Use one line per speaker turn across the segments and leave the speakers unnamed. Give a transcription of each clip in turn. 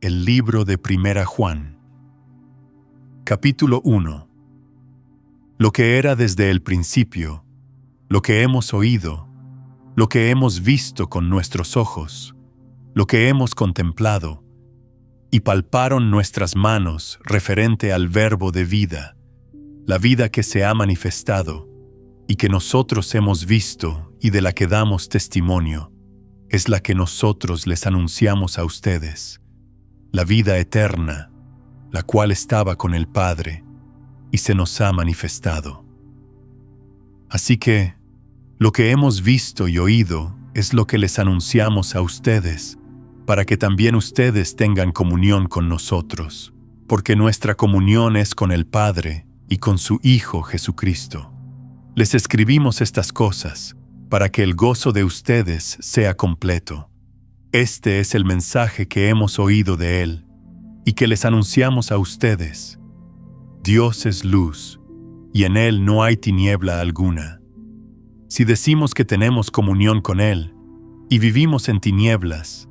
el libro de Primera Juan. Capítulo 1. Lo que era desde el principio, lo que hemos oído, lo que hemos visto con nuestros ojos, lo que hemos contemplado, y palparon nuestras manos referente al Verbo de vida, la vida que se ha manifestado, y que nosotros hemos visto y de la que damos testimonio, es la que nosotros les anunciamos a ustedes, la vida eterna, la cual estaba con el Padre, y se nos ha manifestado. Así que, lo que hemos visto y oído es lo que les anunciamos a ustedes, para que también ustedes tengan comunión con nosotros, porque nuestra comunión es con el Padre y con su Hijo Jesucristo. Les escribimos estas cosas, para que el gozo de ustedes sea completo. Este es el mensaje que hemos oído de Él, y que les anunciamos a ustedes. Dios es luz, y en Él no hay tiniebla alguna. Si decimos que tenemos comunión con Él, y vivimos en tinieblas,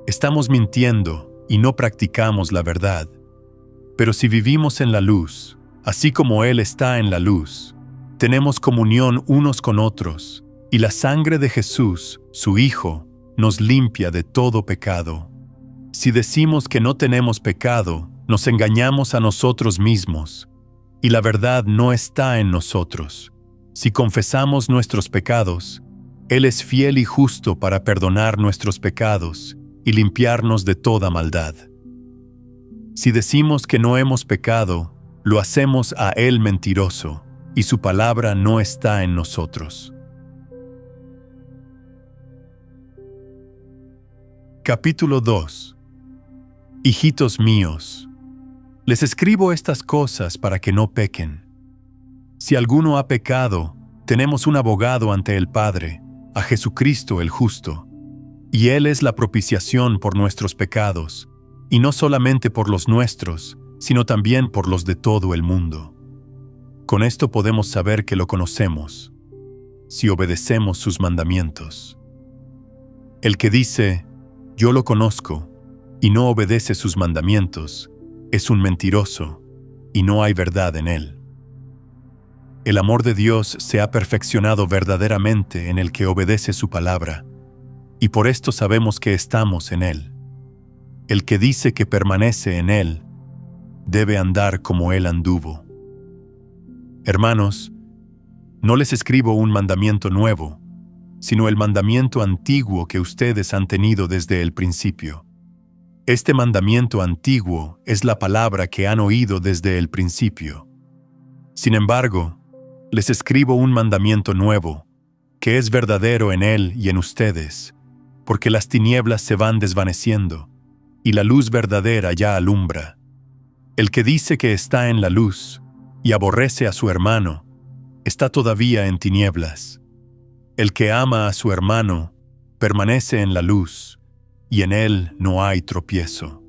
estamos mintiendo y no practicamos la verdad. Pero si vivimos en la luz, así como Él está en la luz, tenemos comunión unos con otros, y la sangre de Jesús, su Hijo, nos limpia de todo pecado. Si decimos que no tenemos pecado, nos engañamos a nosotros mismos, y la verdad no está en nosotros. Si confesamos nuestros pecados, Él es fiel y justo para perdonar nuestros pecados y limpiarnos de toda maldad. Si decimos que no hemos pecado, lo hacemos a Él mentiroso, y su palabra no está en nosotros. Capítulo 2. Hijitos míos, les escribo estas cosas para que no pequen. Si alguno ha pecado, tenemos un abogado ante el Padre, a Jesucristo el justo, y Él es la propiciación por nuestros pecados, y no solamente por los nuestros, sino también por los de todo el mundo. Con esto podemos saber que lo conocemos, si obedecemos sus mandamientos. El que dice, yo lo conozco, y no obedece sus mandamientos, es un mentiroso, y no hay verdad en él. El amor de Dios se ha perfeccionado verdaderamente en el que obedece su palabra, y por esto sabemos que estamos en él. El que dice que permanece en él, debe andar como él anduvo. Hermanos, no les escribo un mandamiento nuevo, sino el mandamiento antiguo que ustedes han tenido desde el principio. Este mandamiento antiguo es la palabra que han oído desde el principio. Sin embargo, les escribo un mandamiento nuevo, que es verdadero en él y en ustedes, porque las tinieblas se van desvaneciendo, y la luz verdadera ya alumbra. El que dice que está en la luz, y aborrece a su hermano, está todavía en tinieblas. El que ama a su hermano permanece en la luz, y en él no hay tropiezo.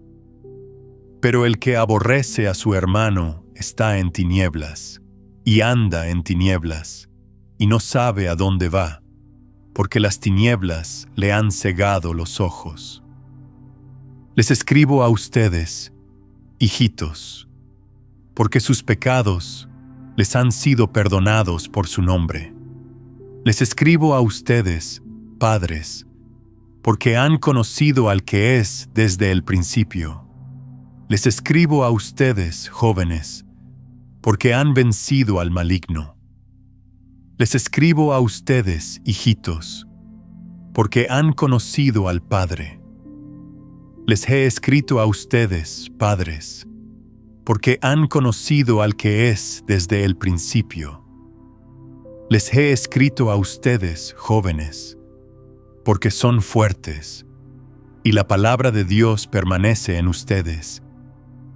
Pero el que aborrece a su hermano está en tinieblas, y anda en tinieblas, y no sabe a dónde va, porque las tinieblas le han cegado los ojos. Les escribo a ustedes, hijitos, porque sus pecados les han sido perdonados por su nombre. Les escribo a ustedes, padres, porque han conocido al que es desde el principio. Les escribo a ustedes, jóvenes, porque han vencido al maligno. Les escribo a ustedes, hijitos, porque han conocido al Padre. Les he escrito a ustedes, padres, porque han conocido al que es desde el principio. Les he escrito a ustedes, jóvenes, porque son fuertes, y la palabra de Dios permanece en ustedes,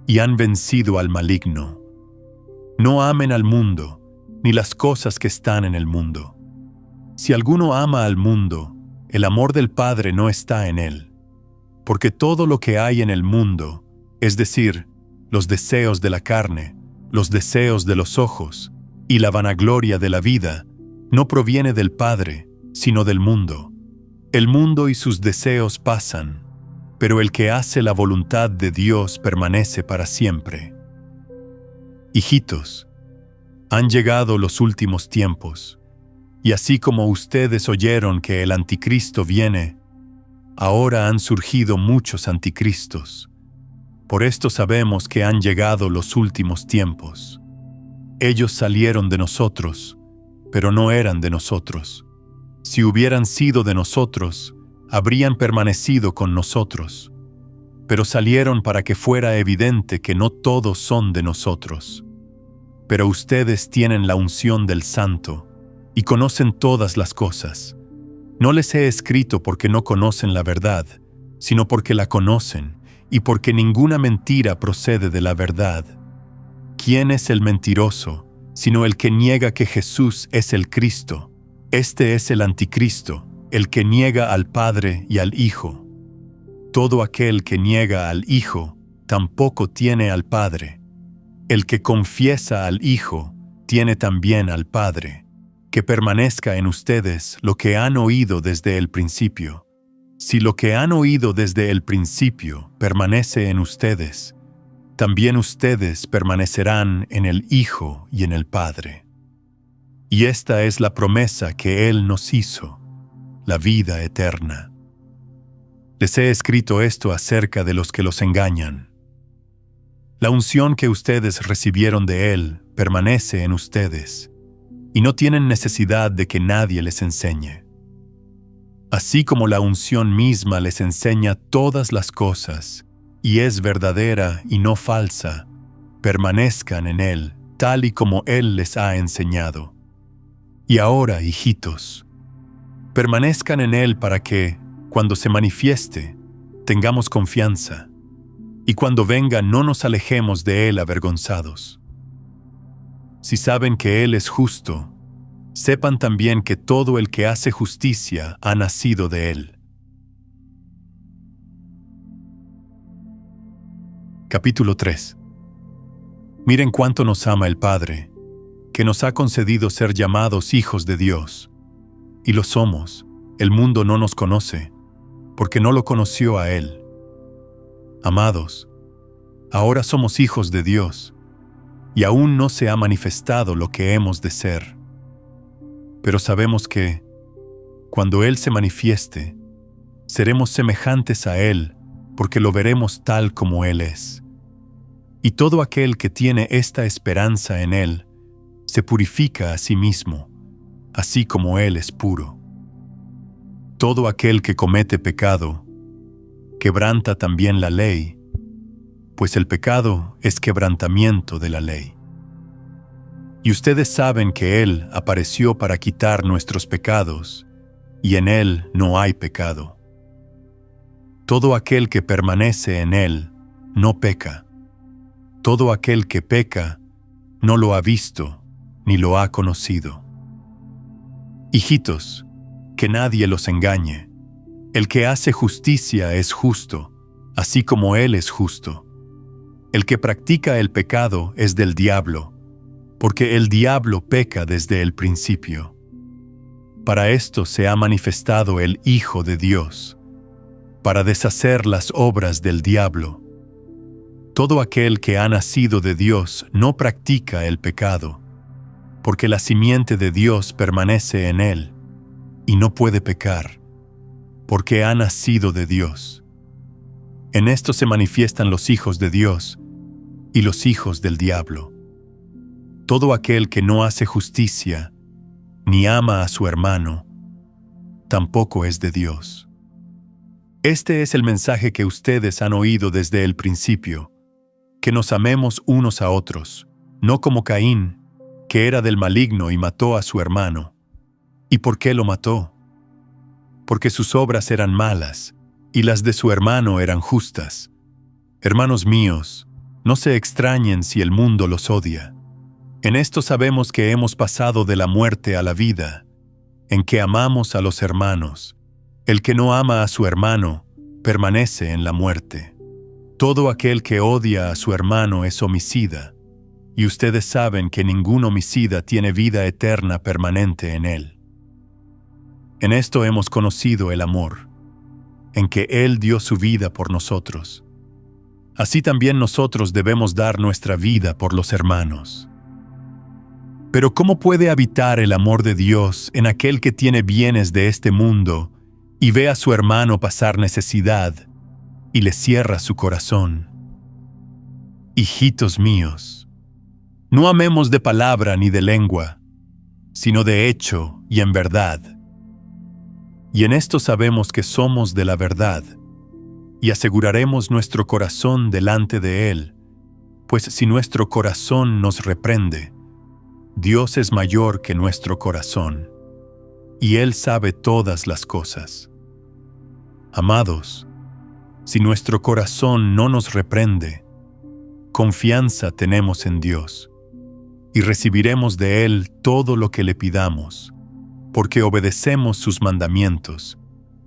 y han vencido al maligno. No amen al mundo, ni las cosas que están en el mundo. Si alguno ama al mundo, el amor del Padre no está en él, porque todo lo que hay en el mundo, es decir, los deseos de la carne, los deseos de los ojos y la vanagloria de la vida, no proviene del Padre, sino del mundo. El mundo y sus deseos pasan, pero el que hace la voluntad de Dios permanece para siempre. Hijitos, han llegado los últimos tiempos, y así como ustedes oyeron que el anticristo viene, ahora han surgido muchos anticristos. Por esto sabemos que han llegado los últimos tiempos. Ellos salieron de nosotros, pero no eran de nosotros. Si hubieran sido de nosotros, habrían permanecido con nosotros. Pero salieron para que fuera evidente que no todos son de nosotros. Pero ustedes tienen la unción del Santo y conocen todas las cosas. No les he escrito porque no conocen la verdad, sino porque la conocen y porque ninguna mentira procede de la verdad. ¿Quién es el mentiroso, sino el que niega que Jesús es el Cristo? Este es el anticristo, el que niega al Padre y al Hijo. Todo aquel que niega al Hijo tampoco tiene al Padre. El que confiesa al Hijo tiene también al Padre. Que permanezca en ustedes lo que han oído desde el principio. Si lo que han oído desde el principio permanece en ustedes, también ustedes permanecerán en el Hijo y en el Padre. Y esta es la promesa que Él nos hizo, la vida eterna. Les he escrito esto acerca de los que los engañan. La unción que ustedes recibieron de Él permanece en ustedes, y no tienen necesidad de que nadie les enseñe. Así como la unción misma les enseña todas las cosas, y es verdadera y no falsa, permanezcan en Él, tal y como Él les ha enseñado. Y ahora, hijitos, permanezcan en Él para que, cuando se manifieste, tengamos confianza, y cuando venga no nos alejemos de Él avergonzados. Si saben que Él es justo, sepan también que todo el que hace justicia ha nacido de Él. Capítulo 3. Miren cuánto nos ama el Padre, que nos ha concedido ser llamados hijos de Dios. Y lo somos. El mundo no nos conoce, porque no lo conoció a Él. Amados, ahora somos hijos de Dios, y aún no se ha manifestado lo que hemos de ser. Pero sabemos que, cuando Él se manifieste, seremos semejantes a Él, porque lo veremos tal como Él es. Y todo aquel que tiene esta esperanza en Él, se purifica a sí mismo, así como Él es puro. Todo aquel que comete pecado, quebranta también la ley, pues el pecado es quebrantamiento de la ley. Y ustedes saben que Él apareció para quitar nuestros pecados, y en Él no hay pecado. Todo aquel que permanece en Él no peca. Todo aquel que peca no lo ha visto ni lo ha conocido. Hijitos, que nadie los engañe. El que hace justicia es justo, así como Él es justo. El que practica el pecado es del diablo, porque el diablo peca desde el principio. Para esto se ha manifestado el Hijo de Dios, para deshacer las obras del diablo. Todo aquel que ha nacido de Dios no practica el pecado, porque la simiente de Dios permanece en él, y no puede pecar, porque ha nacido de Dios. En esto se manifiestan los hijos de Dios y los hijos del diablo. Todo aquel que no hace justicia, ni ama a su hermano, tampoco es de Dios. Este es el mensaje que ustedes han oído desde el principio, que nos amemos unos a otros, no como Caín, que era del maligno y mató a su hermano. ¿Y por qué lo mató? Porque sus obras eran malas, y las de su hermano eran justas. Hermanos míos, no se extrañen si el mundo los odia. En esto sabemos que hemos pasado de la muerte a la vida, en que amamos a los hermanos. El que no ama a su hermano permanece en la muerte. Todo aquel que odia a su hermano es homicida, y ustedes saben que ningún homicida tiene vida eterna permanente en él. En esto hemos conocido el amor, en que Él dio su vida por nosotros. Así también nosotros debemos dar nuestra vida por los hermanos. Pero ¿cómo puede habitar el amor de Dios en aquel que tiene bienes de este mundo y ve a su hermano pasar necesidad y le cierra su corazón? Hijitos míos, no amemos de palabra ni de lengua, sino de hecho y en verdad. Y en esto sabemos que somos de la verdad, y aseguraremos nuestro corazón delante de Él, pues si nuestro corazón nos reprende, Dios es mayor que nuestro corazón, y Él sabe todas las cosas. Amados, si nuestro corazón no nos reprende, confianza tenemos en Dios, y recibiremos de Él todo lo que le pidamos, porque obedecemos sus mandamientos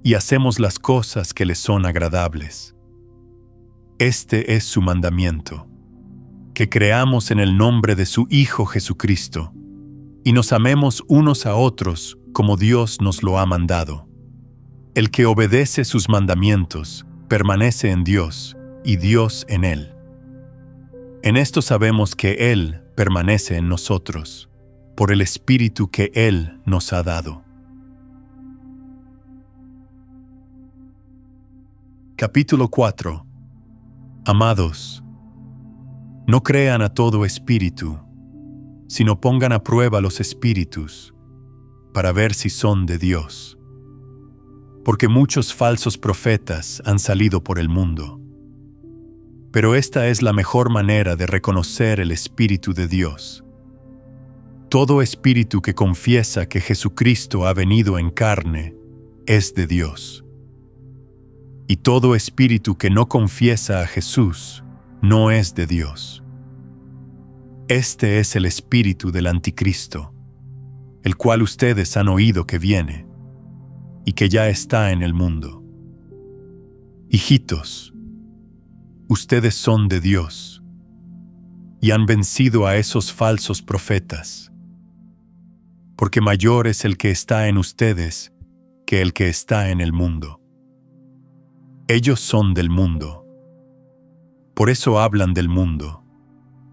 y hacemos las cosas que le son agradables. Este es su mandamiento, que creamos en el nombre de su Hijo Jesucristo, y nos amemos unos a otros como Dios nos lo ha mandado. El que obedece sus mandamientos permanece en Dios y Dios en él. En esto sabemos que Él permanece en nosotros, por el Espíritu que Él nos ha dado. Capítulo 4. Amados, no crean a todo espíritu, sino pongan a prueba los espíritus, para ver si son de Dios. Porque muchos falsos profetas han salido por el mundo. Pero esta es la mejor manera de reconocer el Espíritu de Dios. Todo espíritu que confiesa que Jesucristo ha venido en carne es de Dios. Y todo espíritu que no confiesa a Jesús no es de Dios. Este es el espíritu del anticristo, el cual ustedes han oído que viene, y que ya está en el mundo. Hijitos, ustedes son de Dios, y han vencido a esos falsos profetas, porque mayor es el que está en ustedes que el que está en el mundo. Ellos son del mundo, por eso hablan del mundo,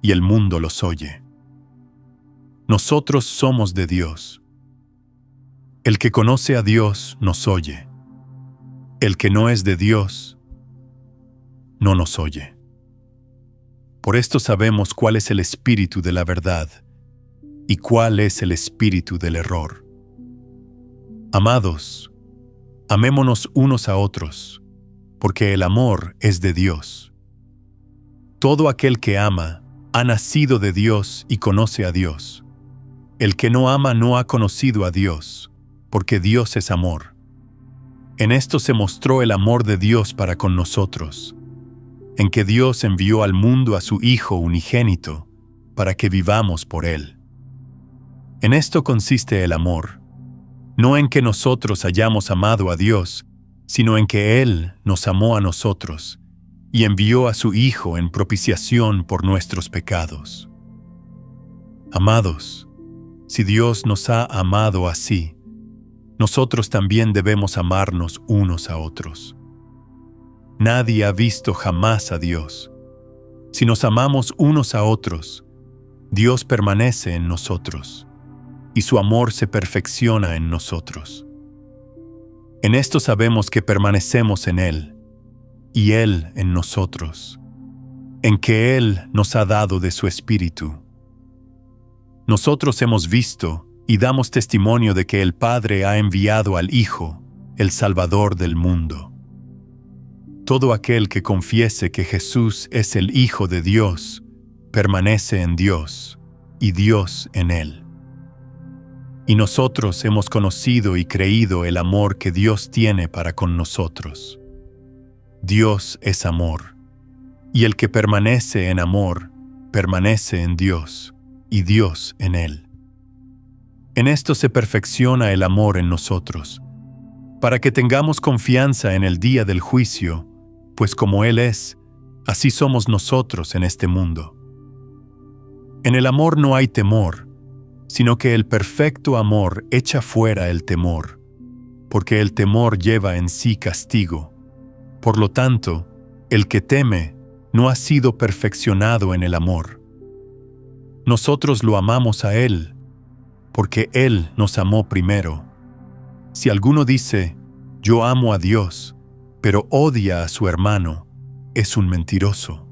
y el mundo los oye. Nosotros somos de Dios. El que conoce a Dios nos oye. El que no es de Dios no nos oye. Por esto sabemos cuál es el espíritu de la verdad y cuál es el espíritu del error. Amados, amémonos unos a otros, porque el amor es de Dios. Todo aquel que ama ha nacido de Dios y conoce a Dios. El que no ama no ha conocido a Dios, porque Dios es amor. En esto se mostró el amor de Dios para con nosotros, en que Dios envió al mundo a su Hijo unigénito, para que vivamos por Él. En esto consiste el amor, no en que nosotros hayamos amado a Dios, sino en que Él nos amó a nosotros y envió a su Hijo en propiciación por nuestros pecados. Amados, si Dios nos ha amado así, nosotros también debemos amarnos unos a otros. Nadie ha visto jamás a Dios. Si nos amamos unos a otros, Dios permanece en nosotros, y su amor se perfecciona en nosotros. En esto sabemos que permanecemos en Él, y Él en nosotros, en que Él nos ha dado de su Espíritu. Nosotros hemos visto y damos testimonio de que el Padre ha enviado al Hijo, el Salvador del mundo. Todo aquel que confiese que Jesús es el Hijo de Dios, permanece en Dios, y Dios en Él. Y nosotros hemos conocido y creído el amor que Dios tiene para con nosotros. Dios es amor, y el que permanece en amor, permanece en Dios, y Dios en él. En esto se perfecciona el amor en nosotros, para que tengamos confianza en el día del juicio, pues como Él es, así somos nosotros en este mundo. En el amor no hay temor, sino que el perfecto amor echa fuera el temor, porque el temor lleva en sí castigo, Por lo tanto, el que teme no ha sido perfeccionado en el amor. Nosotros lo amamos a Él, porque Él nos amó primero. Si alguno dice, yo amo a Dios, pero odia a su hermano, es un mentiroso.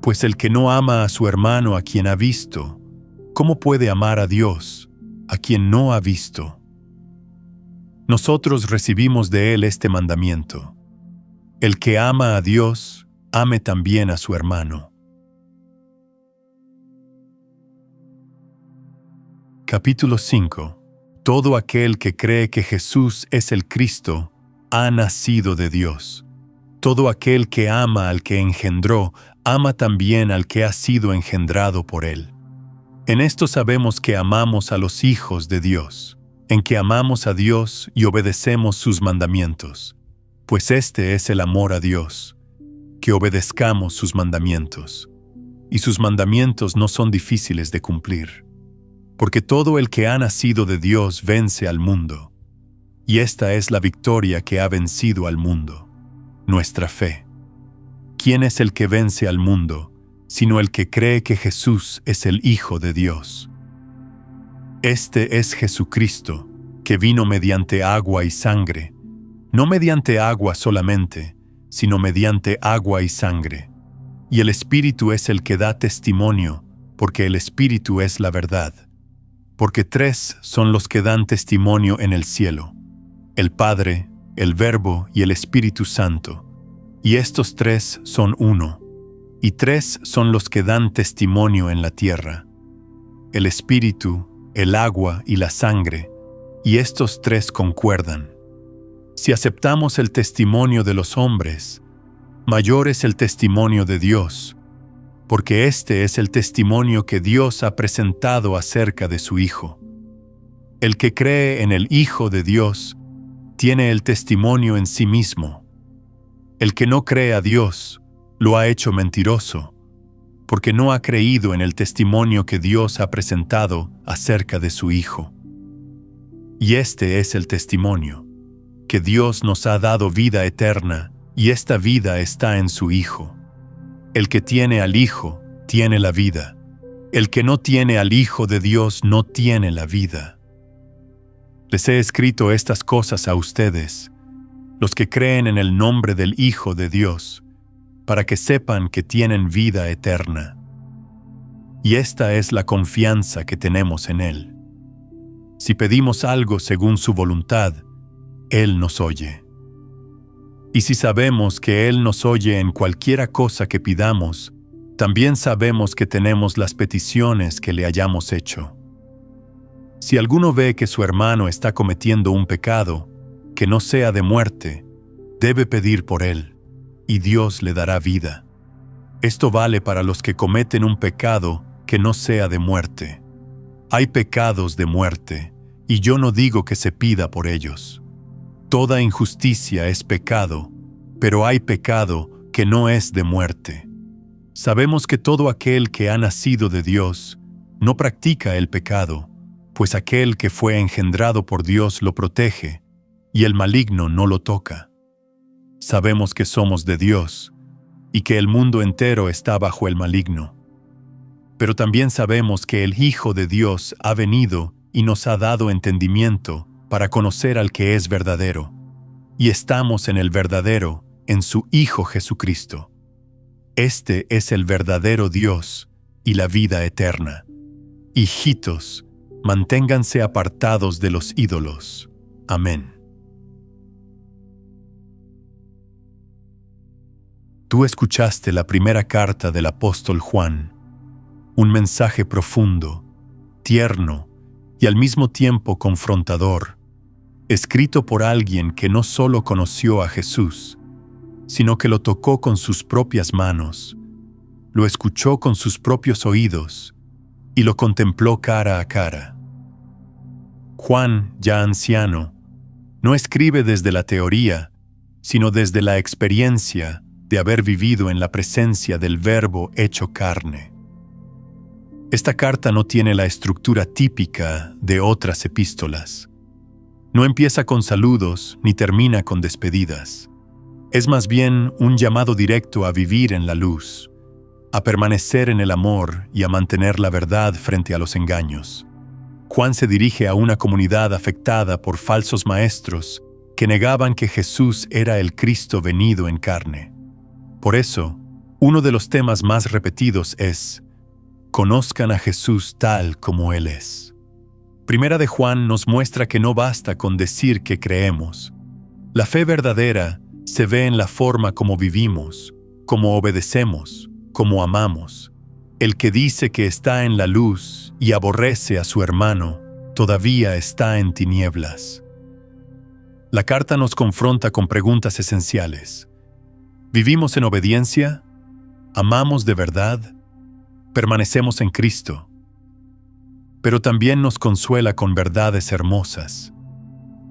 Pues el que no ama a su hermano a quien ha visto, ¿cómo puede amar a Dios, a quien no ha visto? Nosotros recibimos de Él este mandamiento: el que ama a Dios, ame también a su hermano. Capítulo 5. Todo aquel que cree que Jesús es el Cristo, ha nacido de Dios. Todo aquel que ama al que engendró, ama también al que ha sido engendrado por Él. En esto sabemos que amamos a los hijos de Dios, en que amamos a Dios y obedecemos sus mandamientos. Pues este es el amor a Dios, que obedezcamos sus mandamientos. Y sus mandamientos no son difíciles de cumplir. Porque todo el que ha nacido de Dios vence al mundo. Y esta es la victoria que ha vencido al mundo: nuestra fe. ¿Quién es el que vence al mundo, sino el que cree que Jesús es el Hijo de Dios? Este es Jesucristo, que vino mediante agua y sangre, no mediante agua solamente, sino mediante agua y sangre. Y el Espíritu es el que da testimonio, porque el Espíritu es la verdad. Porque 3 son los que dan testimonio en el cielo: el Padre, el Verbo y el Espíritu Santo. Y estos 3 son uno. Y 3 son los que dan testimonio en la tierra: el Espíritu, el agua y la sangre. Y estos 3 concuerdan. Si aceptamos el testimonio de los hombres, mayor es el testimonio de Dios, porque este es el testimonio que Dios ha presentado acerca de su Hijo. El que cree en el Hijo de Dios tiene el testimonio en sí mismo. El que no cree a Dios lo ha hecho mentiroso, porque no ha creído en el testimonio que Dios ha presentado acerca de su Hijo. Y este es el testimonio: que Dios nos ha dado vida eterna, y esta vida está en su Hijo. El que tiene al Hijo, tiene la vida. El que no tiene al Hijo de Dios no tiene la vida. Les he escrito estas cosas a ustedes, los que creen en el nombre del Hijo de Dios, para que sepan que tienen vida eterna. Y esta es la confianza que tenemos en Él. Si pedimos algo según su voluntad, Él nos oye. Y si sabemos que Él nos oye en cualquiera cosa que pidamos, también sabemos que tenemos las peticiones que le hayamos hecho. Si alguno ve que su hermano está cometiendo un pecado, que no sea de muerte, debe pedir por él, y Dios le dará vida. Esto vale para los que cometen un pecado que no sea de muerte. Hay pecados de muerte, y yo no digo que se pida por ellos. Toda injusticia es pecado, pero hay pecado que no es de muerte. Sabemos que todo aquel que ha nacido de Dios no practica el pecado, pues aquel que fue engendrado por Dios lo protege, y el maligno no lo toca. Sabemos que somos de Dios, y que el mundo entero está bajo el maligno. Pero también sabemos que el Hijo de Dios ha venido y nos ha dado entendimiento para conocer al que es verdadero, y estamos en el verdadero, en su Hijo Jesucristo. Este es el verdadero Dios y la vida eterna. Hijitos, manténganse apartados de los ídolos. Amén. Tú escuchaste la primera carta del apóstol Juan, un mensaje profundo, tierno y al mismo tiempo confrontador, escrito por alguien que no solo conoció a Jesús, sino que lo tocó con sus propias manos, lo escuchó con sus propios oídos y lo contempló cara a cara. Juan, ya anciano, no escribe desde la teoría, sino desde la experiencia de haber vivido en la presencia del Verbo hecho carne. Esta carta no tiene la estructura típica de otras epístolas. No empieza con saludos ni termina con despedidas. Es más bien un llamado directo a vivir en la luz, a permanecer en el amor y a mantener la verdad frente a los engaños. Juan se dirige a una comunidad afectada por falsos maestros que negaban que Jesús era el Cristo venido en carne. Por eso, uno de los temas más repetidos es: conozcan a Jesús tal como Él es. Primera de Juan nos muestra que no basta con decir que creemos. La fe verdadera se ve en la forma como vivimos, como obedecemos, como amamos. El que dice que está en la luz y aborrece a su hermano, todavía está en tinieblas. La carta nos confronta con preguntas esenciales. ¿Vivimos en obediencia? ¿Amamos de verdad? ¿Permanecemos en Cristo? Pero también nos consuela con verdades hermosas.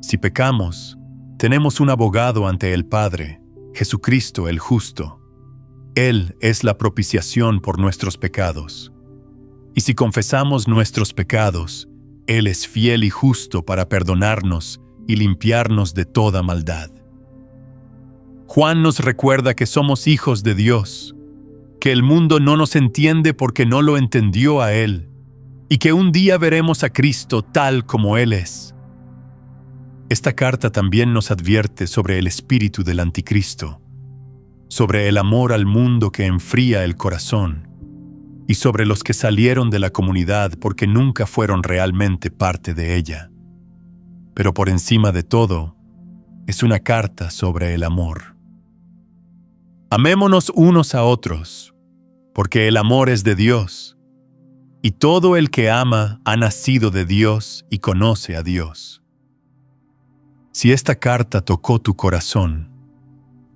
Si pecamos, tenemos un abogado ante el Padre, Jesucristo el justo. Él es la propiciación por nuestros pecados. Y si confesamos nuestros pecados, Él es fiel y justo para perdonarnos y limpiarnos de toda maldad. Juan nos recuerda que somos hijos de Dios, que el mundo no nos entiende porque no lo entendió a Él, y que un día veremos a Cristo tal como Él es. Esta carta también nos advierte sobre el espíritu del anticristo, sobre el amor al mundo que enfría el corazón, y sobre los que salieron de la comunidad porque nunca fueron realmente parte de ella. Pero por encima de todo, es una carta sobre el amor. Amémonos unos a otros, porque el amor es de Dios, y todo el que ama ha nacido de Dios y conoce a Dios. Si esta carta tocó tu corazón,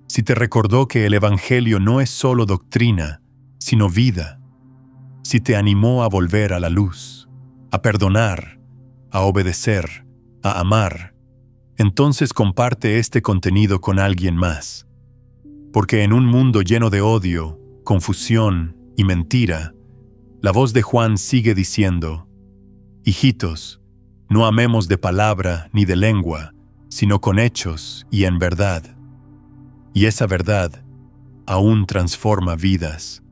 si te recordó que el Evangelio no es solo doctrina, sino vida, si te animó a volver a la luz, a perdonar, a obedecer, a amar, entonces comparte este contenido con alguien más. Porque en un mundo lleno de odio, confusión y mentira, la voz de Juan sigue diciendo: hijitos, no amemos de palabra ni de lengua, sino con hechos y en verdad. Y esa verdad aún transforma vidas.